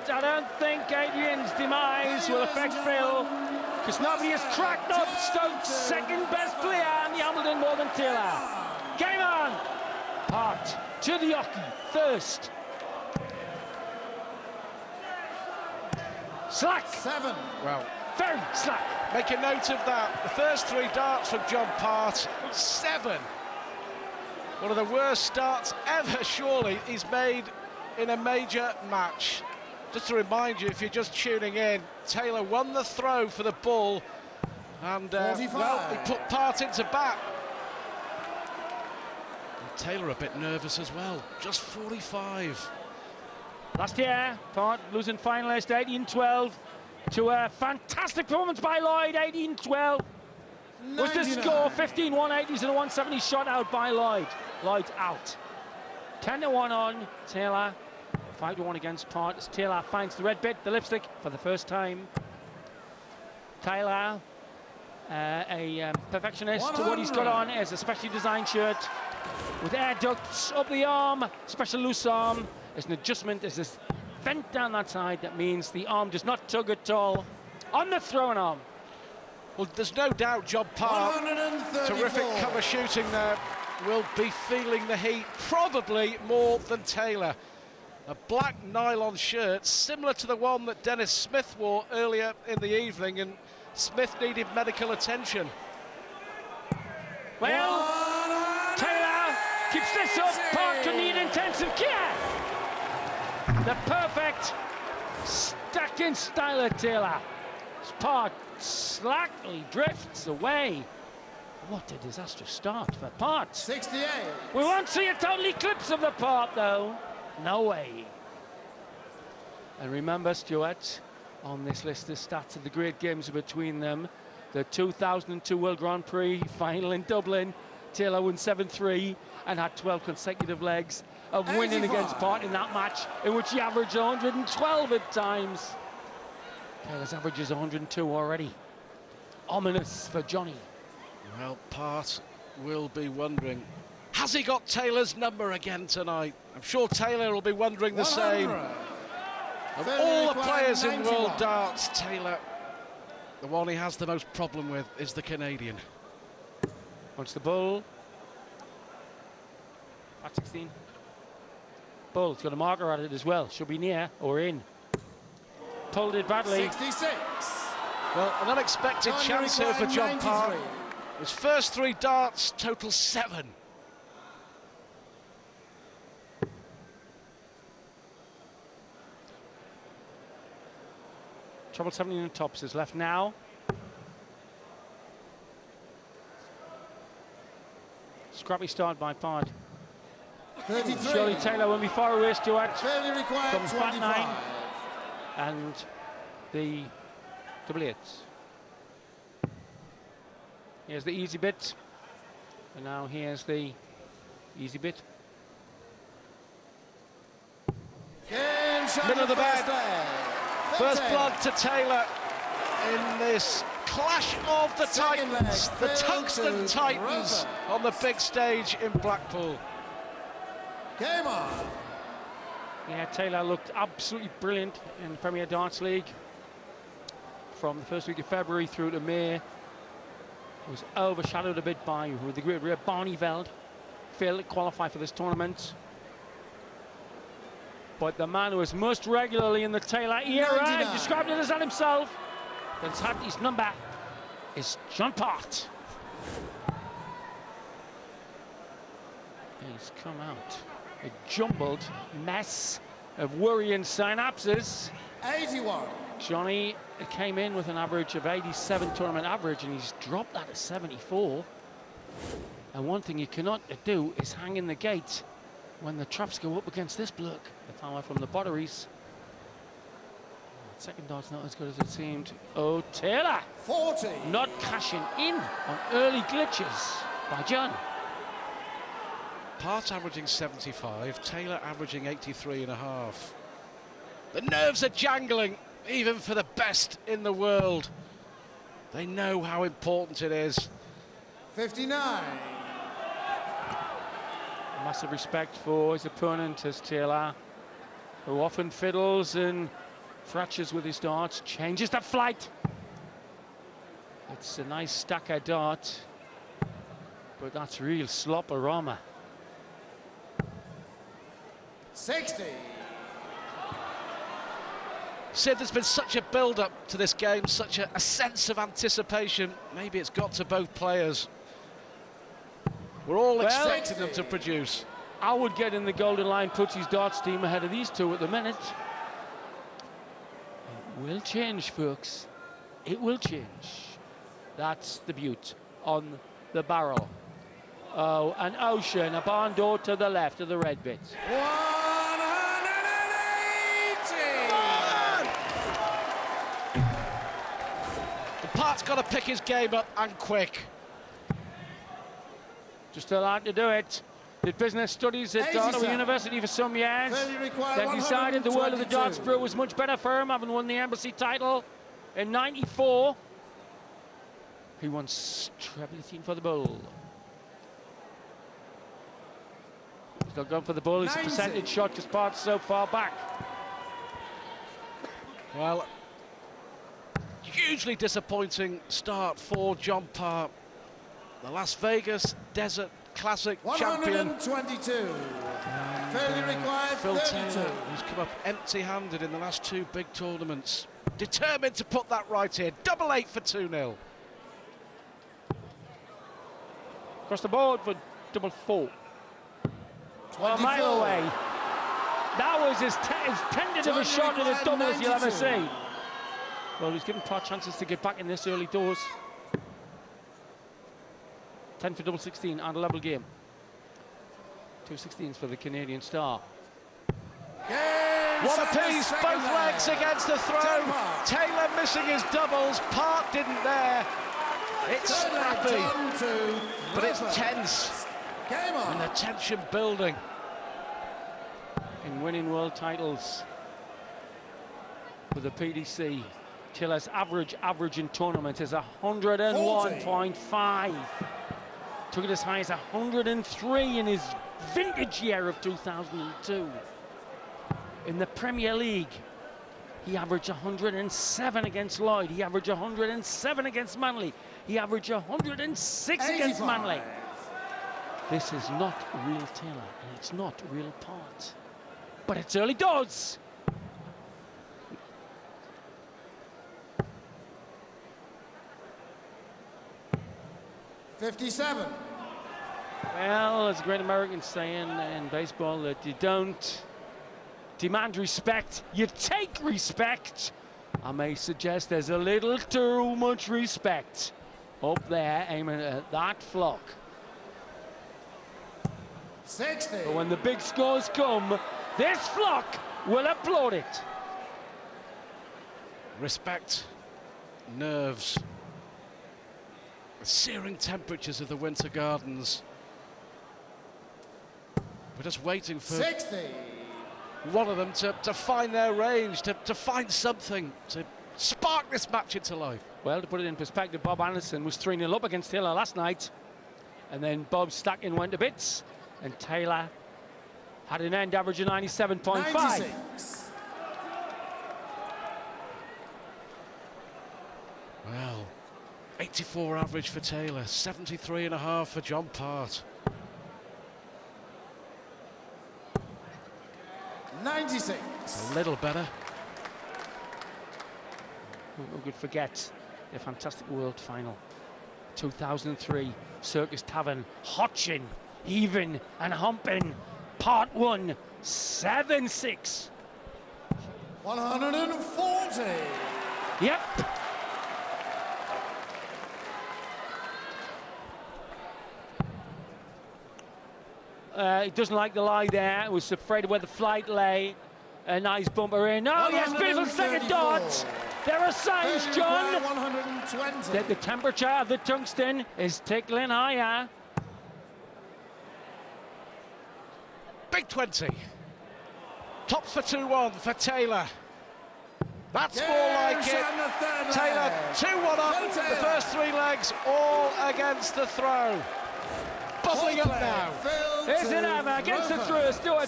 but I don't think Adrian's demise will affect Phil, because nobody has cracked up Stoke's second best player in the Hamilton more than Taylor. Game on! Part to the hockey first. Slack. 7. Well, very slack. Make a note of that. The first 3 darts from John Part, 7. One of the worst starts ever, surely, he's made in a major match. Just to remind you, if you're just tuning in, Taylor won the throw for the ball, and well, he put Part into bat. And Taylor a bit nervous as well. Just 45. Last year, Part losing finalist 18-12 to a fantastic performance by Lloyd. 18-12 was the score. 15 180s and a 170 shot out by Lloyd. Lloyd's out. 10-1 on Taylor. 5-1 against Part as Taylor finds the red bit, the lipstick, for the first time. Taylor, a perfectionist to what he's got on, is a specially designed shirt with air ducts up the arm, special loose arm. There's an adjustment, there's this vent down that side that means the arm does not tug at all on the throwing arm. Well, there's no doubt John Part, terrific cover shooting there, will be feeling the heat, probably more than Taylor. A black nylon shirt, similar to the one that Dennis Smith wore earlier in the evening, and Smith needed medical attention. Well, Taylor keeps this up, Part could need intensive care. The perfect stacking style of Taylor. Part slackly drifts away. What a disastrous start for Part. 68. We won't see a total eclipse of the Part, though. No way. And remember, Stuart, on this list of stats of the great games between them, the 2002 World Grand Prix final in Dublin, Taylor won 7-3 and had 12 consecutive legs of winning 85. against Part in that match, in which he averaged 112 at times. Taylor's average is 102 already. Ominous for Johnny. Well, Part will be wondering, has he got Taylor's number again tonight? I'm sure Taylor will be wondering the same. Of all the players in World Darts, Taylor, the one he has the most problem with is the Canadian. Wants the bull. At 16. Bull's got a marker at it as well. Should be near or in. Pulled it badly. 66. Well, an unexpected chance here for John Part. His first 3 darts, total 7. Trouble 17 and tops is left now. Scrappy start by Part. 33. Surely Taylor won't be far away, Stuart. Fairly required. From flat 25. 9 and the double 8s. Here's the easy bit, and now here's the easy bit. Middle of the bed. First blood to Taylor in this clash of the Titans, the Tungsten Titans on the big stage in Blackpool. Game on. Yeah, Taylor looked absolutely brilliant in the Premier Darts League. From the first week of February through to May, was overshadowed a bit by the great rear Barney Veld. Failed to qualify for this tournament. But the man who is most regularly in the Taylor era, described it as that himself, that's had his number, is John Part. He's come out a jumbled mess of worrying synapses. 81. Johnny came in with an average of 87 tournament average, and he's dropped that to 74. And one thing you cannot do is hang in the gate when the traps go up against this bloke. The power from the batteries. Second dart's not as good as it seemed. Oh, Taylor! 40. Not cashing in on early glitches by John. Part averaging 75, Taylor averaging 83.5. The nerves are jangling, even for the best in the world. They know how important it is. 59. Massive respect for his opponent as Taylor, who often fiddles and Fractures with his darts, changes the flight. It's a nice stacker dart, but that's real slop-a-rama. 60. Sid, there's been such a build-up to this game, such a sense of anticipation. Maybe it's got to both players. We're all expecting them to produce. I would get in the golden line, puts his darts team ahead of these two at the minute. It will change, folks. It will change. That's the beaut on the barrel. Oh, an ocean, a barn door to the left of the red bit. 180! Part's got to pick his game up and quick. Just allowed to do it. Did business studies at Ottawa University for some years. Then decided the world of the darts brew was much better for him, having won the Embassy title in '94. He wants treble for the bull. He's not gone for the bull. It's a percentage shot because Part's so far back. Well, hugely disappointing start for John Part. The Las Vegas Desert Classic champion. 122. Failure required, Phil 32. Taylor, who's come up empty-handed in the last two big tournaments. Determined to put that right here. Double 8 for 2-0. Across the board for double 4. A mile away. That was as tentative a shot at a double as you'll ever see. Well, he's given Part chances to get back in this early doors. 10 for double 16 and a level game. 2 16s for the Canadian star. What a piece, both legs against the throw. Taylor missing his doubles, Part didn't there. It's scrappy, but it's tense, and the tension building. In winning world titles with the PDC, Taylor's average in tournament is 101.5. Took it as high as 103 in his vintage year of 2002. In the Premier League, he averaged 107 against Lloyd. He averaged 107 against Manly. He averaged 106 against Manly. This is not real Taylor, and it's not real Part. But it's early doors. '57. Well, there's a great American saying in baseball that you don't demand respect, you take respect. I may suggest there's a little too much respect up there aiming at that flock. 60. But when the big scores come, this flock will applaud it. Respect, nerves, the searing temperatures of the Winter Gardens. We're just waiting for 60. One of them to find their range, to find something, to spark this match into life. Well, to put it in perspective, Bob Anderson was 3-0 up against Taylor last night. And then Bob's stacking went to bits. And Taylor had an end average of 97.5. 96. Well, 84 average for Taylor, 73.5 for John Part. 96. A little better. Who could forget the fantastic world final? 2003, Circus Tavern, Hotchin, heaving and humping. Part 1, 7-6. 140. Yep. He doesn't like the lie there. Was afraid of where the flight lay. A nice bumper in. Oh, yes, beautiful second dot. There are signs, John, 120. that the temperature of the tungsten is tickling higher. Big 20. Tops for 2-1 for Taylor. That's more like it. Taylor 2-1 up. The first 3 legs all against the throw. Bubbling up now. Here's an hammer against the throw. Stewart.